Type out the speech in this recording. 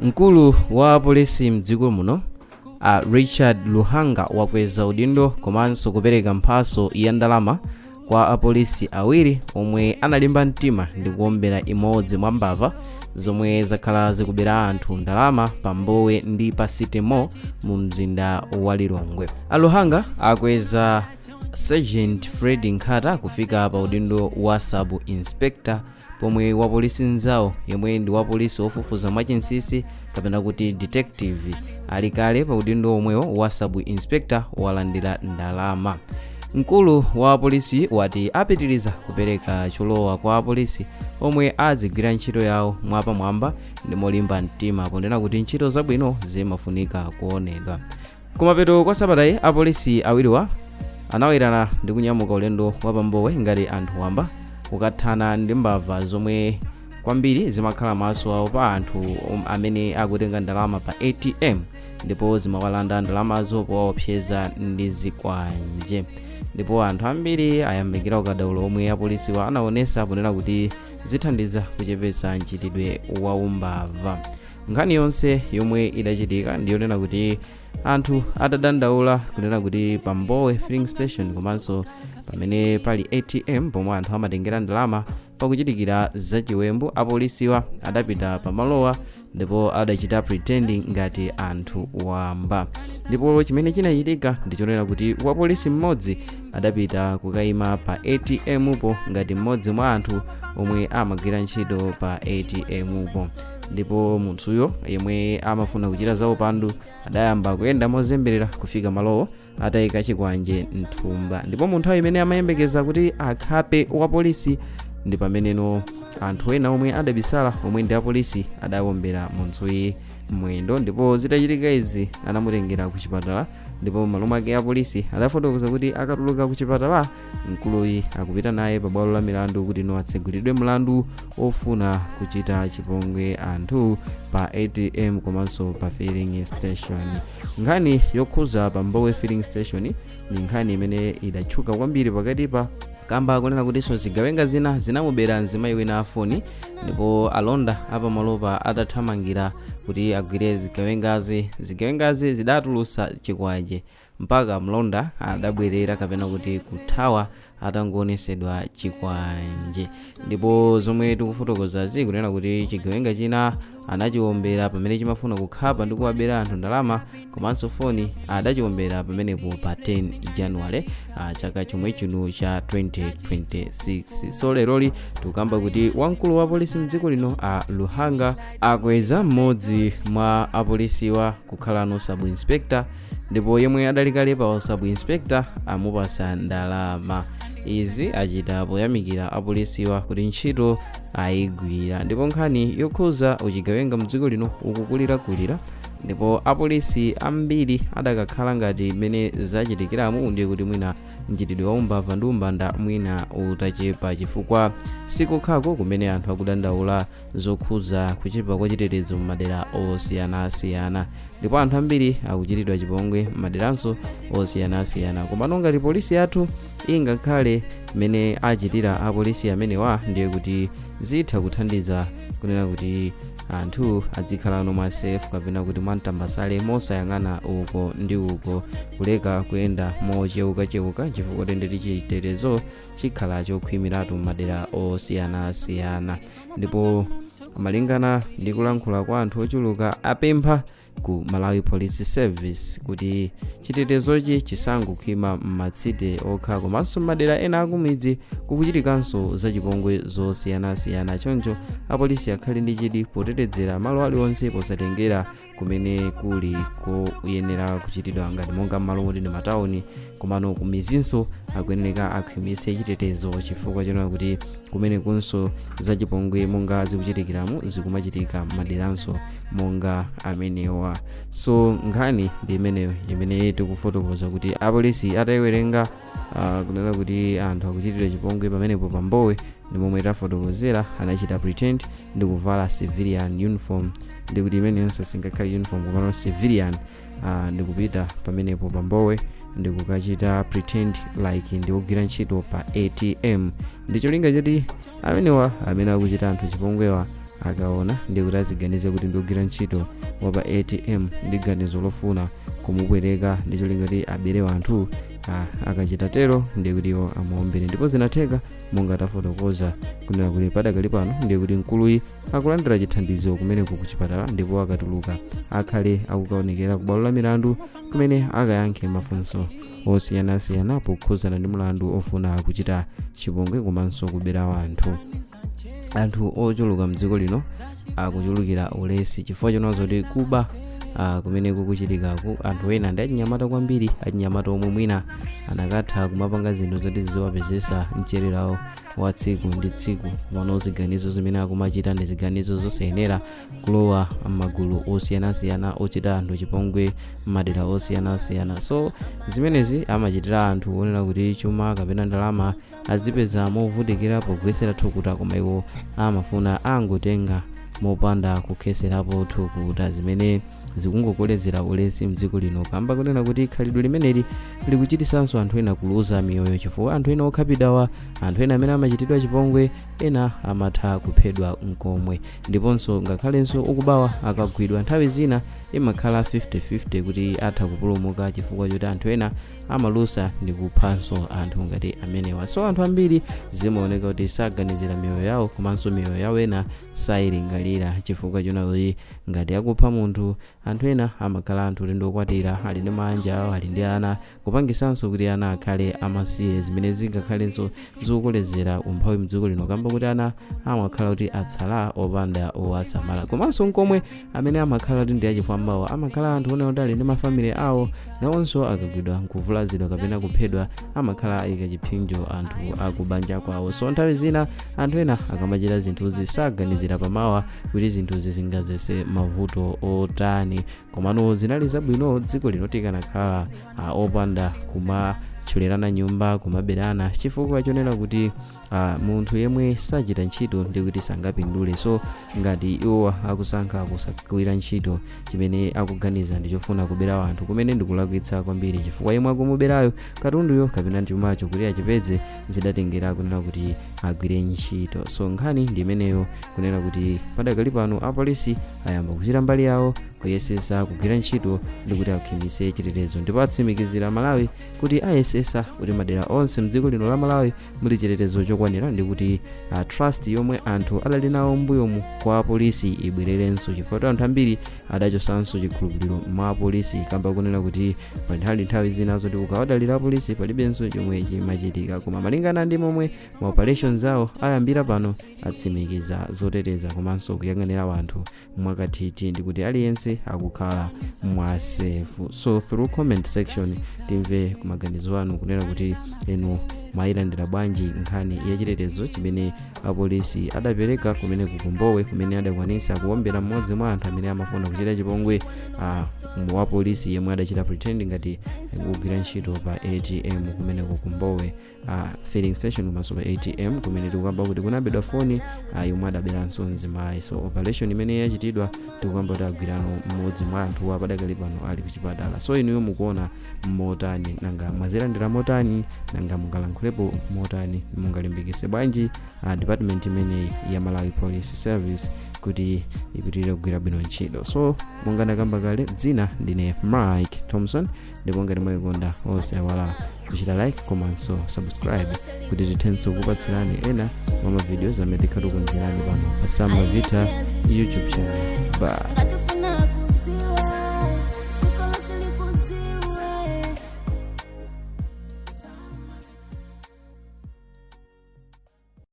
Mkulu wa polisi mdziko muno Richard Luhanga wakweza udindo komanso kupereka mphaso ya ndalama kwa apolisi awiri omwe analimba mtima ndi kuombera imodzi mwa mbava zomwe zakhala zikubera anthu ndalama pa Mbowe ndi pa City Mall mu mzinda wa Lilongwe. Luhanga akweza Sergeant Fred Nkata kufika pa udindo wa Sub Inspector, pomwe wa polisi nzawo yemwe ndi wa polisi ofufuza mwachinsisi kapena kuti detective ali kale pa udindo omwewo wa Sub Inspector walandira ndalama. Mkulu wa polisi wati apitiriza kupereka cholowa kwa apolisi omwe azigwira ntchito yawo mwapamwamba ndi molimba mtima, ponena kuti ntchito zabwino zimafunika kuonedwa. Kumapeto kwa sabatayi apolisi awiriwa anawirana ndi kunyamuka ulendo wa pa Mbowe ngati anthu wamba kukathana ndi mbava zomwe kwambiri zimakhala maso awo pa anthu amene akutenga ndalama pa ATM ndipo zimawalanda ndalamazo powaopseza ndi zikwanje. Ndipo anthu ambiri ayambikira ukadaulo omwe apolisi wa anaonesa ponena kuti zithandiza kuchepetsa mchitidwe wa umbava. Nkhani yonse yomwe idachitika ndiyonena kuti anthu adadandaula kunena kuti pa Mbowe filling station komanso pamene pali ATM pomwe anthu amatengera ndalama pakuchitikira zachiwembu, apolisiwa adapita pamalowa ndipo adachita pretending ngati anthu wamba. Ndipo chimene chinachitika ndichonena kuti wapolisi mmodzi adapita kukayima pa ATM upo ngati mmodzi mwa anthu omwe amagwira ntchito pa ATM upo. Ndipo munthuyo yemwe amafuna kuchita za upandu adayamba kuyenda mozemberera kufika malowo atayika chikwanje mthumba. Ndipo munthu amene amayembekeza kuti akhape wa polisi ndi pameneno anthu ena omwe adabisala omwe ndi apolisi adawombera munthuyi mwendo. Ndipo zitachitika izi anamutengera ku chipatala, ndipo malo ake apolisi adafotokoza kuti akatuluka ku chipatala mkuluyi akupita naye pa bwalo la milandu kuti atsegulidwe mlandu ofuna kuchita chipongwe anthu pa ATM komanso pa filling station. Nkhani yokhuza pa Mbowe filling station ni nkhani imene idatchuka kwambiri pakatipa kamba kunena kutinso zigawenga zina zinamubera mzimayi wina afoni, ndipo alonda apamalopa atathamangira kuti agwire zigawengazi zidatulusa chikwanje mpaka mlonda adabwerera kapena kuti kuthawa atangonesedwa chikwanje. Ndipo zomwe tikufotokozazi kunena kuti chigawenga china anachiwombera pamene chimafuna kukhapa ndi kuwabera anthu ndalama komanso foni adachiwombera pamenepo pa 10 January chaka chomwe chino cha 2026. So leroli tukamba kuti wamkulu wa polisi mdziko lino Luhanga akweza mmodzi mwa apolisiwa kukhalano Sub Inspector, ndipo yemwe adalikale pa Sub Inspector amupasa ndalama. Izi achita poyamikira apolisiwa kuti ntchito ayigwira. Ndipo nkhani yokhuza uchigawenga mdziko lino ukukulirakulira, ndipo apolisi ambiri adakakhala ngati mene zachitikiramu ndiye kuti mwina mchitidwe wa umbava ndi umbanda mwina utachepa chifukwa sikukhako kumene anthu akudandaula zokhuza kuchepa kwa chitetezo m'madera osiyanasiyana. Ndipo anthu ambiri akuchitidwa chipongwe m'maderanso osiyanasiyana. Komano ngati polisi yathu ingakhale mene achitira apolisi amenewa ndiye kuti zitha kuthandiza kunena kuti anthu adzikhala mwa safe kapena kuti mwamtambasale mosayang'ana uko ndi uko, kuleka kuyenda mocheuka chifukwa tendeti chitetezo chikhala chokhwimiratu m'madera osiyanasiyana. Ndipo malingana ndi kulankhula kwa anthu ochuluka apempha ku Malawi Police Service kuti chitetezochi chisangokhwima m'matsite okha komanso m'madera ena akumidzi kukuchitikanso zachipongwe zosiyanasiyana. Choncho apolisi akhale ndi chidi potetezera malo aliwonse posatengera kumene kuli koyenera kuchitidwa ngati monga malo moti ndi matawuni, komano kumizinso akuyeneka akhwimitse chitetezo chifukwa chonena kuti kumene kunso zachipongwe monga zikuchitikiramu zikumachitika m'maderanso monga amenewa. So nkhani ndi imeneyo imene tikufotokoza kuti apolisi atayiwerenga kunena kuti anthu akuchitira chipongwe pamenepo pa Mbowe ndi momwe tafotokozera anachita pretend ndi kuvala civilian uniform, ndi kuti imene yonse singakhale uniform komano civilian ndi kupita pamenepo pa Mbowe ndi kukachita pretend like ndi kugwira ntchito pa ATM. Ndicho linga choti amenewa amene akuchita anthu chipongwewa akaona ndi kuti aziganize kuti ndikugwira ntchito wapa ATM ndi ganizo lofuna kumubwereka ndi cholinga kuti abere wanthu. Akachita tero ndi kuti iwo amuombere, ndipo zinatheka monga tafotokoza kunena kuti padakali pano ndi kuti mkuluyi akulandira chithandizo kumeneko ku chipatala, ndipo akatuluka akhale akukaonekera ku bwalo la milandu kumene akayankhe mafunso osiyanasiyana pokhuzana ndi mlandu ofuna kuchita chipongwe komanso kubera wanthu. Anthu ochuluka mdziko lino akuchulukira ulesi chifukwa chonazo kuti kuba kumene kukuchitikaku anthu ena ndi achinyamata kwambiri, achinyamata omwe mwina anakatha kumapanga zinthu zoti ziwapezesa mchererawo wa tsiku ndi tsiku. Pano ziganizo zimene akumachita ndi ziganizo zosayenera kulowa m'magulu osiyanasiyana ochita anthu chipongwe m'madera osiyanasiyana. So zimenezi amachitira anthu onena kuti chuma kapena ndalama azipeza movutikira pogwesera thukuta, koma iwo amafuna angotenga mopanda kukheserapo thukuta zimene zikungokolezera ulesi mdziko lino, kamba kunena kuti khalidwe limeneli likuchitisanso anthu ena kuluza miyoyo chifukwa anthu ena okhapidawa, anthu ena amene amachitidwa chipongwe ena amatha kuphedwa mkomwe. Ndiponso ngakhalenso ukubawa akagwidwa nthawi zina imakhala 50-50 kuti atha kupulumuka chifukwa choti anthu ena amalusa ndi kuphanso anthu ngati amenewa. So anthu ambiri zimaoneka kuti saganizira miyoyo yawo, komanso miyoyo yawo ena sayilingalira chifukwa chona kuti ngati akupha munthu, anthu ena amakhala anthu ulendo okwatira, ali ndi manja, ali ndi ana, kupangisanso kuti ana akhale amasiye, zimene zingakhalenso zikukolezera umphawi mdziko lino, kamba kuti ana amakhala kuti atsala opanda owasamala. Komanso mkomwe amene amakhala kuti ndi achifwambawo amakhala anthu onena kuti ali ndi mafamili awo, nawonso akagwidwa nkuvulazidwa kapena kuphedwa amakhala ayika chiphinjo anthu akubanja kwawo. So nthawi zina anthu ena akamachita zinthuzi saganizira pamawa kuti zinthuzi zingazese mavuto otani, komano zinali zabwino dziko lino tikanakhala opanda kumatchulerana nyumba, kumaberana chifukwa chonena kuti munthu yemwe sachita ntchito ndi kuti sangapindule. So ngati iwo akusankha kusagwira ntchito chimene akuganiza ndi chofuna kubera wanthu, kumene ndikulakwitsa kwambiri chifukwa yemwe akumuberayo katunduyo kapena chumacho kuti achipedze zidatengera kunena kuti agwire ntchito. So nkhani ndi imeneyo kunena kuti padakali pano apolisi ayamba kuchita mbali yawo kuyesesa kugwira ntchito ndi kuti akhimise chitetezo, ndipo atsimikizira Malawi kuti ayesesa kuti madera onse mdziko lino la Malawi muli chitetezo chokwanira ndi kuti trust yomwe anthu adali nawo mbuyomu kwa polisi ibwererenso, chifukwa anthu ambiri adachosanso chikhulupiriro mwa polisi, kamba kunena kuti pali nthawi zinazo kuti ukawadalira polisi palibenso chomwe chimachitika. Koma malingana ndi momwe ma operations awo ayambira pano, atsimikiza zoteteza komanso kuyang'anira wanthu mwakathithi ndi kuti aliyense akukhala mwa safe. So through comment section timve kumaganizo anu kunena kuti enu mwayilandira bwanji nkhani ya chitetezo chimene apolisi adapereka kumene kukumbowe, kumene adakwanisa kuombera mmodzi mwa anthu amene amafuna kuchita chipongwe wa polisi yemwe adachita pretend ngati kugwira ntchito pa ATM kumene kukumbowe filling station komanso pa ATM kumene tikukamba kuti kunabedwa foni yomwe adaberanso mzimayi. So operation imene yachitidwa tikukamba kuti agwirano mmodzi mwa anthu apadakali pano ali kuchipatala. So inuyo mukuona motani, nanga mwazilandira motani, nanga mungalankhulapo motani, mungalimbikise bwanji department imene ya Malawi Police Service kuti ipitirire kugwira bwino ntchito. So monga ndakamba kale, dzina ndine Mike Thompson, ndipo ngati mwayikonda osaiwala kuchita like komanso subscribe kuti tithenso kupatsirani ena mwa videos amene tikhatukonzerani pano pa Samba Vita YouTube channel. Bye.